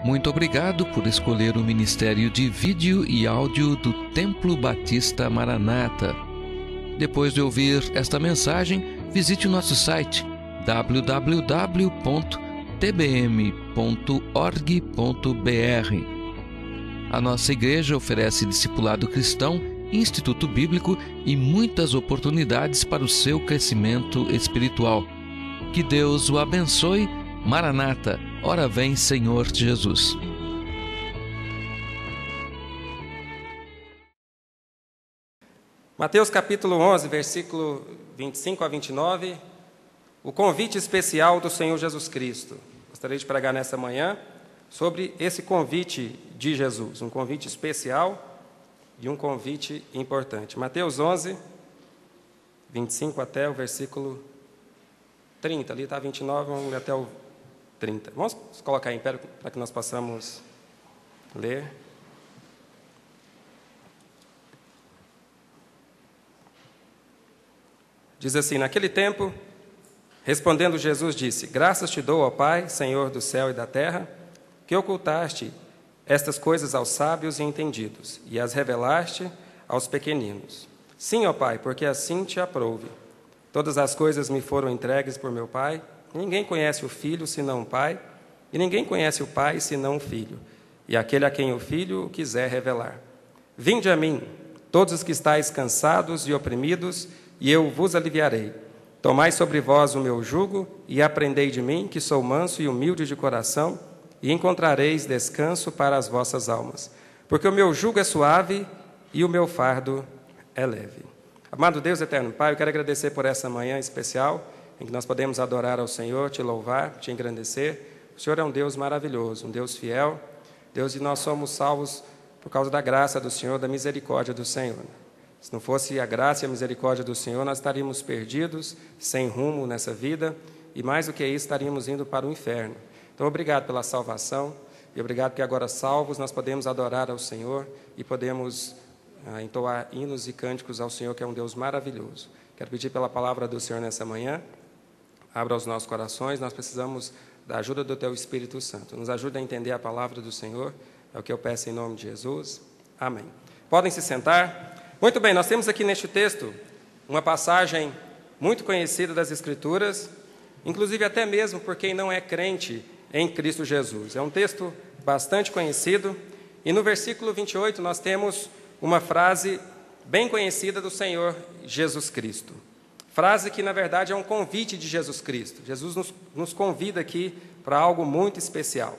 Muito obrigado por escolher o Ministério de Vídeo e Áudio do Templo Batista Maranata. Depois de ouvir esta mensagem, visite o nosso site www.tbm.org.br. A nossa igreja oferece discipulado cristão, instituto bíblico e muitas oportunidades para o seu crescimento espiritual. Que Deus o abençoe. Maranata, ora vem, Senhor Jesus. Mateus capítulo 11, versículo 25 a 29, o convite especial do Senhor Jesus Cristo. Gostaria de pregar nessa manhã sobre esse convite de Jesus, um convite especial e um convite importante. Mateus 11, 25 até o versículo 30, ali está 29, vamos ler até o 30. Vamos colocar em pé para que nós possamos ler. Diz assim: naquele tempo, respondendo Jesus, disse: graças te dou, ó Pai, Senhor do céu e da terra, que ocultaste estas coisas aos sábios e entendidos, e as revelaste aos pequeninos. Sim, ó Pai, porque assim te aprouve. Todas as coisas me foram entregues por meu Pai. Ninguém conhece o Filho senão o Pai, e ninguém conhece o Pai senão o Filho, e aquele a quem o Filho quiser revelar. Vinde a mim, todos os que estáis cansados e oprimidos, e eu vos aliviarei. Tomai sobre vós o meu jugo, e aprendei de mim, que sou manso e humilde de coração, e encontrareis descanso para as vossas almas. Porque o meu jugo é suave, e o meu fardo é leve. Amado Deus eterno Pai, eu quero agradecer por essa manhã especial, em que nós podemos adorar ao Senhor, te louvar, te engrandecer. O Senhor é um Deus maravilhoso, um Deus fiel, Deus, e nós somos salvos por causa da graça do Senhor, da misericórdia do Senhor. Se não fosse a graça e a misericórdia do Senhor, nós estaríamos perdidos, sem rumo nessa vida, e mais do que isso, estaríamos indo para o inferno. Então, obrigado pela salvação, e obrigado porque agora salvos nós podemos adorar ao Senhor e podemos entoar hinos e cânticos ao Senhor, que é um Deus maravilhoso. Quero pedir pela palavra do Senhor nessa manhã. Abra os nossos corações, nós precisamos da ajuda do Teu Espírito Santo. Nos ajuda a entender a palavra do Senhor, é o que eu peço em nome de Jesus. Amém. Podem se sentar. Muito bem, nós temos aqui neste texto uma passagem muito conhecida das Escrituras, inclusive até mesmo por quem não é crente em Cristo Jesus. É um texto bastante conhecido, e no versículo 28 nós temos uma frase bem conhecida do Senhor Jesus Cristo. Frase que, na verdade, é um convite de Jesus Cristo. Jesus nos convida aqui para algo muito especial.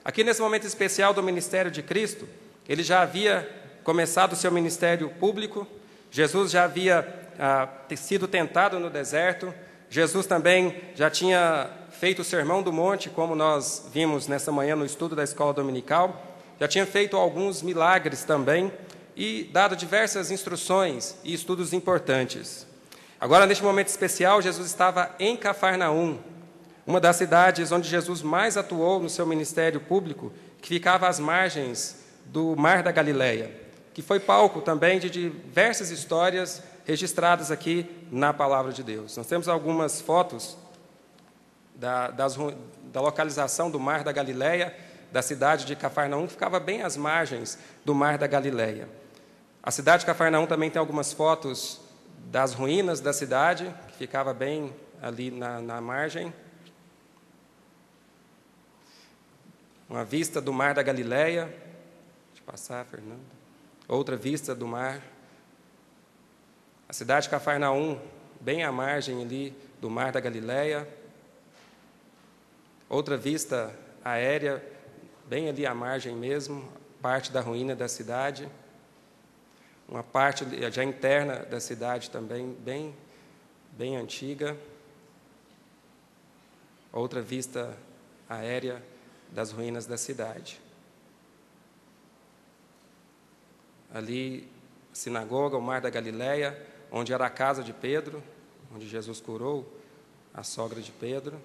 Aqui, nesse momento especial do ministério de Cristo, ele já havia começado o seu ministério público, Jesus já havia sido tentado no deserto, Jesus também já tinha feito o Sermão do Monte, como nós vimos nessa manhã no estudo da escola dominical, já tinha feito alguns milagres também e dado diversas instruções e estudos importantes. Agora, neste momento especial, Jesus estava em Cafarnaum, uma das cidades onde Jesus mais atuou no seu ministério público, que ficava às margens do Mar da Galileia, que foi palco também de diversas histórias registradas aqui na Palavra de Deus. Nós temos algumas fotos da localização do Mar da Galileia, da cidade de Cafarnaum, que ficava bem às margens do Mar da Galileia. A cidade de Cafarnaum também tem algumas fotos das ruínas da cidade, que ficava bem ali na margem. Uma vista do Mar da Galileia. Deixa eu passar, Fernando. Outra vista do mar. A cidade de Cafarnaum, bem à margem ali do Mar da Galileia. Outra vista aérea, bem ali à margem mesmo, parte da ruína da cidade. Uma parte já interna da cidade também, bem antiga. Outra vista aérea das ruínas da cidade. Ali, a sinagoga, o Mar da Galileia, onde era a casa de Pedro, onde Jesus curou a sogra de Pedro.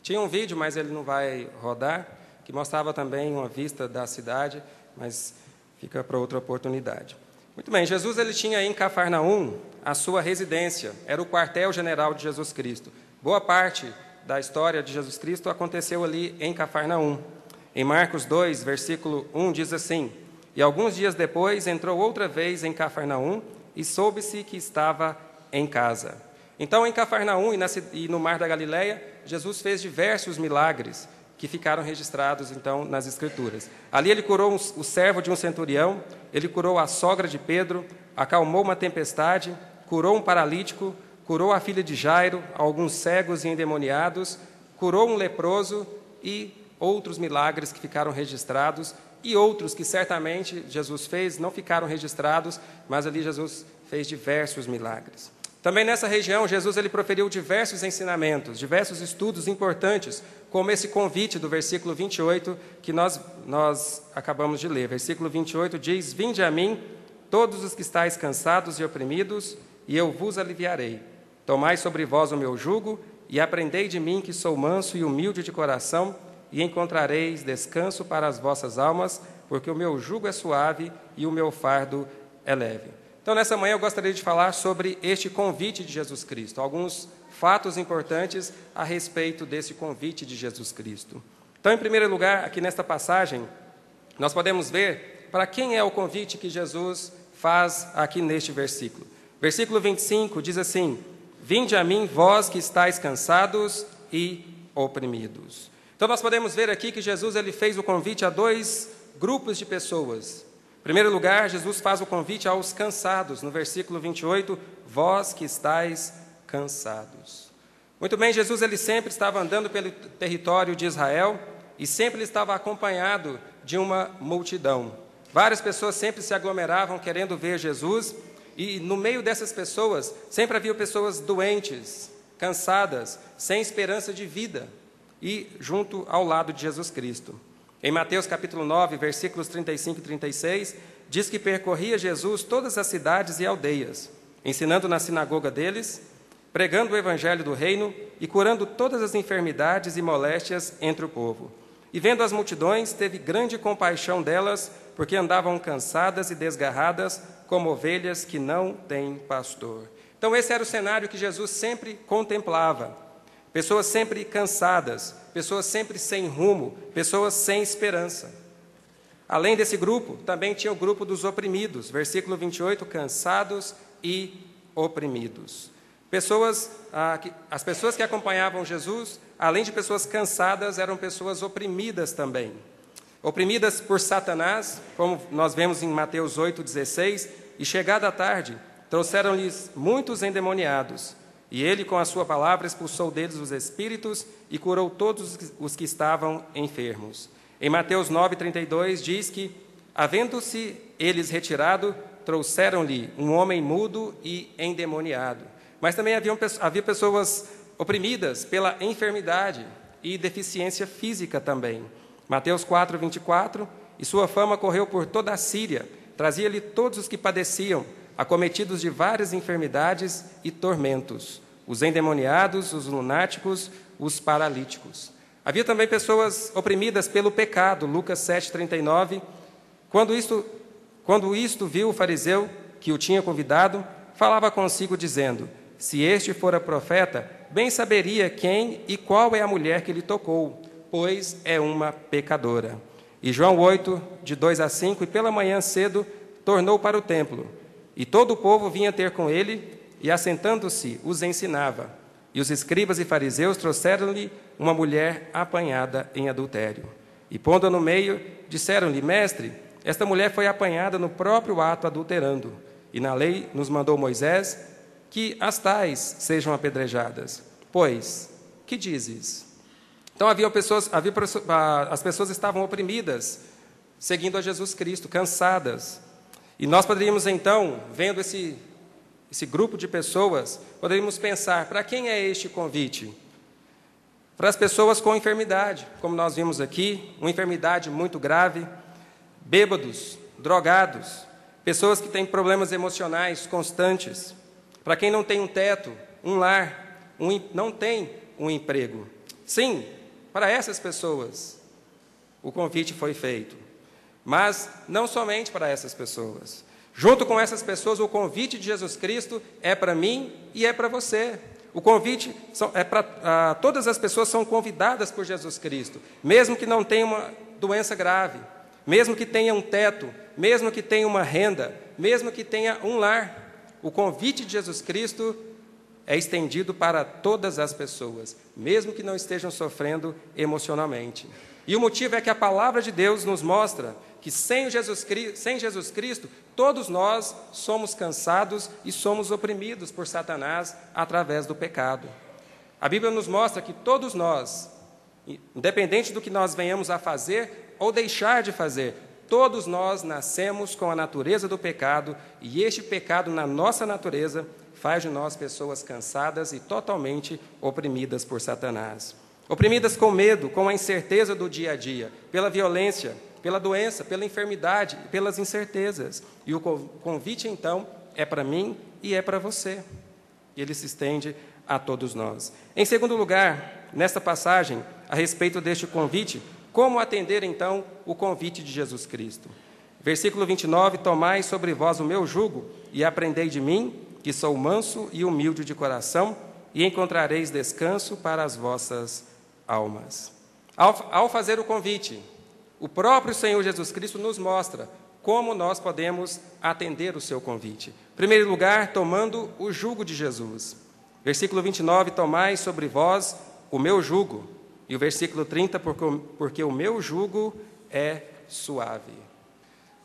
Tinha um vídeo, mas ele não vai rodar, que mostrava também uma vista da cidade, mas fica para outra oportunidade. Muito bem, Jesus ele tinha em Cafarnaum a sua residência, era o quartel-general de Jesus Cristo. Boa parte da história de Jesus Cristo aconteceu ali em Cafarnaum. Em Marcos 2, versículo 1, diz assim: E alguns dias depois entrou outra vez em Cafarnaum e soube-se que estava em casa. Então, em Cafarnaum e no Mar da Galileia, Jesus fez diversos milagres que ficaram registrados, então, nas Escrituras. Ali ele curou o servo de um centurião, ele curou a sogra de Pedro, acalmou uma tempestade, curou um paralítico, curou a filha de Jairo, alguns cegos e endemoniados, curou um leproso e outros milagres que ficaram registrados e outros que certamente Jesus fez não ficaram registrados, mas ali Jesus fez diversos milagres. Também nessa região, Jesus ele proferiu diversos ensinamentos, diversos estudos importantes, como esse convite do versículo 28 que nós acabamos de ler. Versículo 28 diz: Vinde a mim, todos os que estáis cansados e oprimidos, e eu vos aliviarei. Tomai sobre vós o meu jugo e aprendei de mim, que sou manso e humilde de coração, e encontrareis descanso para as vossas almas, porque o meu jugo é suave e o meu fardo é leve. Então, nessa manhã eu gostaria de falar sobre este convite de Jesus Cristo, alguns fatos importantes a respeito desse convite de Jesus Cristo. Então, em primeiro lugar, aqui nesta passagem, nós podemos ver para quem é o convite que Jesus faz aqui neste versículo. Versículo 25 diz assim: Vinde a mim, vós que estáis cansados e oprimidos. Então, nós podemos ver aqui que Jesus ele fez o convite a dois grupos de pessoas. Em primeiro lugar, Jesus faz o convite aos cansados, no versículo 28, vós que estáis cansados. Muito bem, Jesus ele sempre estava andando pelo território de Israel e sempre ele estava acompanhado de uma multidão. Várias pessoas sempre se aglomeravam querendo ver Jesus e no meio dessas pessoas sempre havia pessoas doentes, cansadas, sem esperança de vida e junto ao lado de Jesus Cristo. Em Mateus capítulo 9, versículos 35 e 36, diz que percorria Jesus todas as cidades e aldeias, ensinando na sinagoga deles, pregando o evangelho do reino e curando todas as enfermidades e moléstias entre o povo. E vendo as multidões, teve grande compaixão delas, porque andavam cansadas e desgarradas, como ovelhas que não têm pastor. Então esse era o cenário que Jesus sempre contemplava. Pessoas sempre cansadas, pessoas sempre sem rumo, pessoas sem esperança. Além desse grupo, também tinha o grupo dos oprimidos, versículo 28, cansados e oprimidos. As pessoas que acompanhavam Jesus, além de pessoas cansadas, eram pessoas oprimidas também. Oprimidas por Satanás, como nós vemos em Mateus 8,16, e chegada a tarde, trouxeram-lhes muitos endemoniados. E ele, com a sua palavra, expulsou deles os espíritos e curou todos os que estavam enfermos. Em Mateus 9,32 diz que, havendo-se eles retirado, trouxeram-lhe um homem mudo e endemoniado. Mas também havia pessoas oprimidas pela enfermidade e deficiência física também. Mateus 4,24, e sua fama correu por toda a Síria, trazia-lhe todos os que padeciam, acometidos de várias enfermidades e tormentos, os endemoniados, os lunáticos, os paralíticos. Havia também pessoas oprimidas pelo pecado, Lucas 7,39. Quando isto viu o fariseu que o tinha convidado, falava consigo dizendo: se este fora profeta, bem saberia quem e qual é a mulher que lhe tocou, pois é uma pecadora. E João 8, de 2 a 5, e pela manhã cedo tornou para o templo. E todo o povo vinha ter com ele, e assentando-se, os ensinava. E os escribas e fariseus trouxeram-lhe uma mulher apanhada em adultério. E pondo-a no meio, disseram-lhe: Mestre, esta mulher foi apanhada no próprio ato adulterando. E na lei nos mandou Moisés que as tais sejam apedrejadas. Pois, que dizes? Então as pessoas estavam oprimidas, seguindo a Jesus Cristo, cansadas. E nós poderíamos então, vendo esse grupo de pessoas, poderíamos pensar, para quem é este convite? Para as pessoas com enfermidade, como nós vimos aqui, uma enfermidade muito grave, bêbados, drogados, pessoas que têm problemas emocionais constantes, para quem não tem um teto, um lar, não tem um emprego. Sim, para essas pessoas o convite foi feito. Mas não somente para essas pessoas. Junto com essas pessoas, o convite de Jesus Cristo é para mim e é para você. O convite é para todas as pessoas são convidadas por Jesus Cristo, mesmo que não tenham uma doença grave, mesmo que tenha um teto, mesmo que tenha uma renda, mesmo que tenha um lar. O convite de Jesus Cristo é estendido para todas as pessoas, mesmo que não estejam sofrendo emocionalmente. E o motivo é que a palavra de Deus nos mostra que sem Jesus Cristo, todos nós somos cansados e somos oprimidos por Satanás através do pecado. A Bíblia nos mostra que todos nós, independente do que nós venhamos a fazer ou deixar de fazer, todos nós nascemos com a natureza do pecado, e este pecado na nossa natureza faz de nós pessoas cansadas e totalmente oprimidas por Satanás. Oprimidas com medo, com a incerteza do dia a dia, pela violência, pela doença, pela enfermidade, pelas incertezas. E o convite, então, é para mim e é para você. E ele se estende a todos nós. Em segundo lugar, nesta passagem, a respeito deste convite, como atender, então, o convite de Jesus Cristo? Versículo 29, tomai sobre vós o meu jugo e aprendei de mim, que sou manso e humilde de coração, e encontrareis descanso para as vossas almas. Ao fazer o convite, o próprio Senhor Jesus Cristo nos mostra como nós podemos atender o seu convite. Em primeiro lugar, tomando o jugo de Jesus. Versículo 29, tomai sobre vós o meu jugo. E o versículo 30, porque o meu jugo é suave.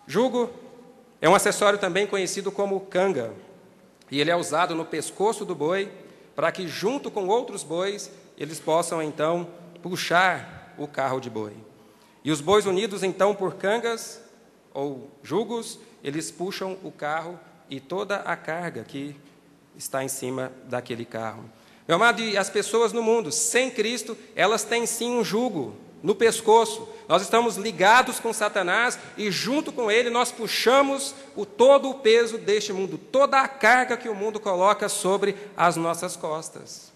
Jugo é um acessório também conhecido como canga, e ele é usado no pescoço do boi para que, junto com outros bois, eles possam, então, puxar o carro de boi. E os bois unidos, então, por cangas ou jugos, eles puxam o carro e toda a carga que está em cima daquele carro. Meu amado, e as pessoas no mundo, sem Cristo, elas têm sim um jugo no pescoço. Nós estamos ligados com Satanás e junto com ele nós puxamos todo o peso deste mundo, toda a carga que o mundo coloca sobre as nossas costas.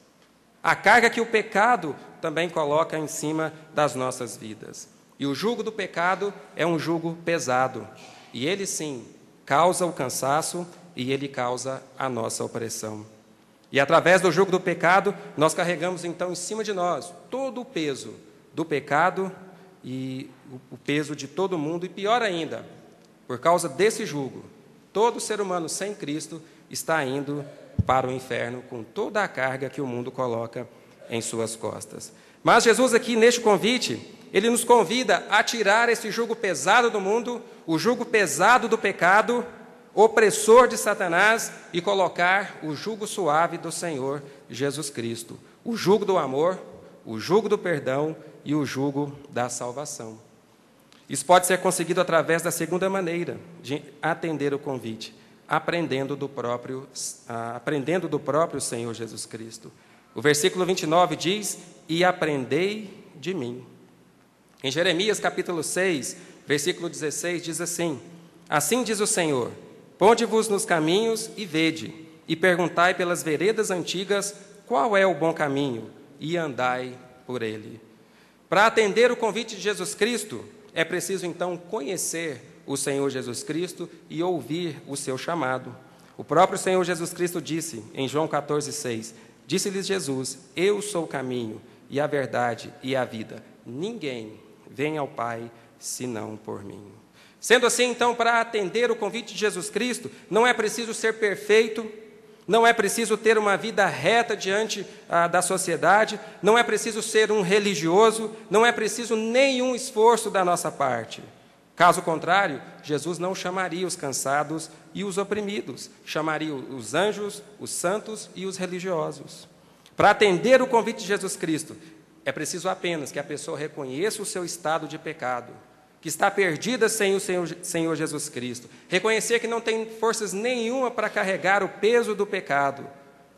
A carga que o pecado também coloca em cima das nossas vidas. E o jugo do pecado é um jugo pesado. E ele sim causa o cansaço e ele causa a nossa opressão. E através do jugo do pecado, nós carregamos então em cima de nós todo o peso do pecado e o peso de todo mundo, e pior ainda, por causa desse jugo, todo ser humano sem Cristo está indo para o inferno com toda a carga que o mundo coloca em suas costas. Mas Jesus aqui neste convite, ele nos convida a tirar esse jugo pesado do mundo, o jugo pesado do pecado, opressor de Satanás, e colocar o jugo suave do Senhor Jesus Cristo, o jugo do amor, o jugo do perdão e o jugo da salvação. Isso pode ser conseguido através da segunda maneira de atender o convite, aprendendo do próprio Senhor Jesus Cristo. O versículo 29 diz, e aprendei de mim. Em Jeremias capítulo 6, versículo 16, diz assim, assim diz o Senhor, ponde-vos nos caminhos e vede, e perguntai pelas veredas antigas qual é o bom caminho, e andai por ele. Para atender o convite de Jesus Cristo, é preciso então conhecer o Senhor Jesus Cristo e ouvir o seu chamado. O próprio Senhor Jesus Cristo disse, em João 14,6, disse-lhes Jesus, eu sou o caminho e a verdade e a vida. Ninguém vem ao Pai senão por mim. Sendo assim, então, para atender o convite de Jesus Cristo, não é preciso ser perfeito, não é preciso ter uma vida reta diante da sociedade, não é preciso ser um religioso, não é preciso nenhum esforço da nossa parte. Caso contrário, Jesus não chamaria os cansados e os oprimidos, chamaria os anjos, os santos e os religiosos. Para atender o convite de Jesus Cristo, é preciso apenas que a pessoa reconheça o seu estado de pecado, que está perdida sem o Senhor Jesus Cristo. Reconhecer que não tem forças nenhuma para carregar o peso do pecado.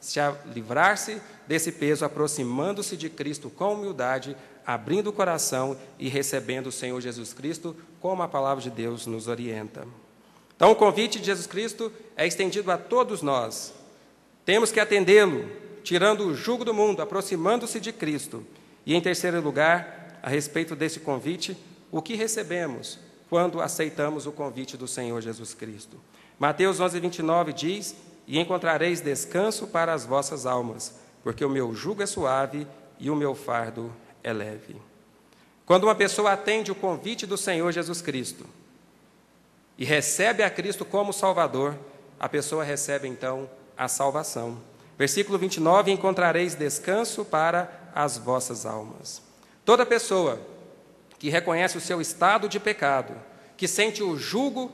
Se livrar-se desse peso, aproximando-se de Cristo com humildade, abrindo o coração e recebendo o Senhor Jesus Cristo, como a palavra de Deus nos orienta. Então, o convite de Jesus Cristo é estendido a todos nós. Temos que atendê-lo, tirando o jugo do mundo, aproximando-se de Cristo. E, em terceiro lugar, a respeito desse convite, o que recebemos quando aceitamos o convite do Senhor Jesus Cristo? Mateus 11:29 diz, e encontrareis descanso para as vossas almas, porque o meu jugo é suave e o meu fardo é leve. Quando uma pessoa atende o convite do Senhor Jesus Cristo e recebe a Cristo como Salvador, a pessoa recebe então a salvação. Versículo 29, encontrareis descanso para as vossas almas. Toda pessoa que reconhece o seu estado de pecado, que sente o jugo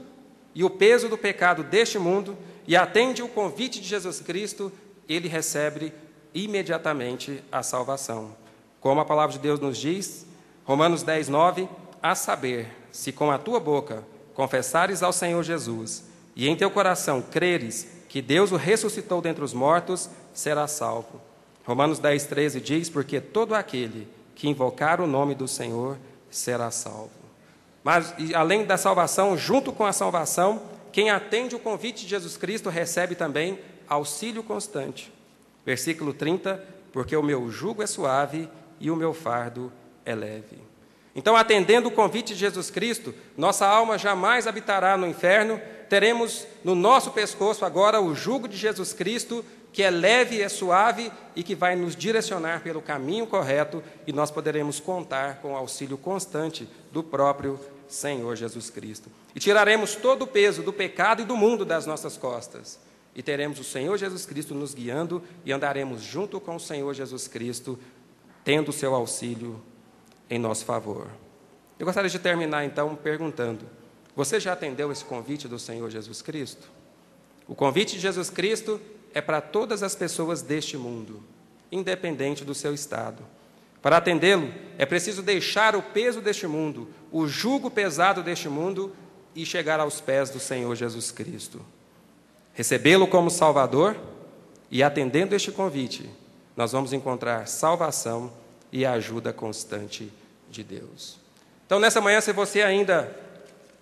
e o peso do pecado deste mundo e atende o convite de Jesus Cristo, ele recebe imediatamente a salvação. Como a palavra de Deus nos diz, Romanos 10, 9, a saber, se com a tua boca confessares ao Senhor Jesus e em teu coração creres que Deus o ressuscitou dentre os mortos, será salvo. Romanos 10, 13 diz, porque todo aquele que invocar o nome do Senhor será salvo. Mas, além da salvação, junto com a salvação, quem atende o convite de Jesus Cristo recebe também auxílio constante. Versículo 30, porque o meu jugo é suave e o meu fardo é leve. Então, atendendo o convite de Jesus Cristo, nossa alma jamais habitará no inferno, teremos no nosso pescoço agora o jugo de Jesus Cristo, que é leve e é suave e que vai nos direcionar pelo caminho correto, e nós poderemos contar com o auxílio constante do próprio Senhor Jesus Cristo. E tiraremos todo o peso do pecado e do mundo das nossas costas, e teremos o Senhor Jesus Cristo nos guiando e andaremos junto com o Senhor Jesus Cristo, tendo o seu auxílio em nosso favor. Eu gostaria de terminar então perguntando: você já atendeu esse convite do Senhor Jesus Cristo? O convite de Jesus Cristo é para todas as pessoas deste mundo, independente do seu estado. Para atendê-lo, é preciso deixar o peso deste mundo, o jugo pesado deste mundo, e chegar aos pés do Senhor Jesus Cristo. Recebê-lo como Salvador, e atendendo este convite, nós vamos encontrar salvação e a ajuda constante de Deus. Então, nessa manhã, se você ainda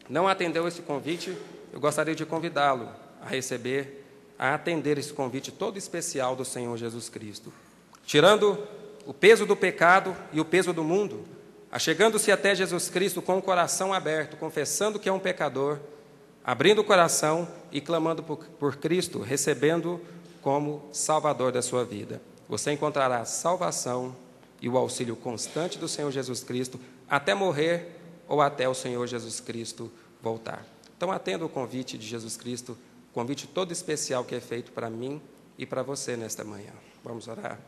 não atendeu esse convite, eu gostaria de convidá-lo a receber, a atender esse convite todo especial do Senhor Jesus Cristo. Tirando o peso do pecado e o peso do mundo, achegando-se até Jesus Cristo com o coração aberto, confessando que é um pecador, abrindo o coração e clamando por Cristo, recebendo como Salvador da sua vida. Você encontrará salvação e o auxílio constante do Senhor Jesus Cristo até morrer ou até o Senhor Jesus Cristo voltar. Então, atenda o convite de Jesus Cristo, convite todo especial que é feito para mim e para você nesta manhã. Vamos orar?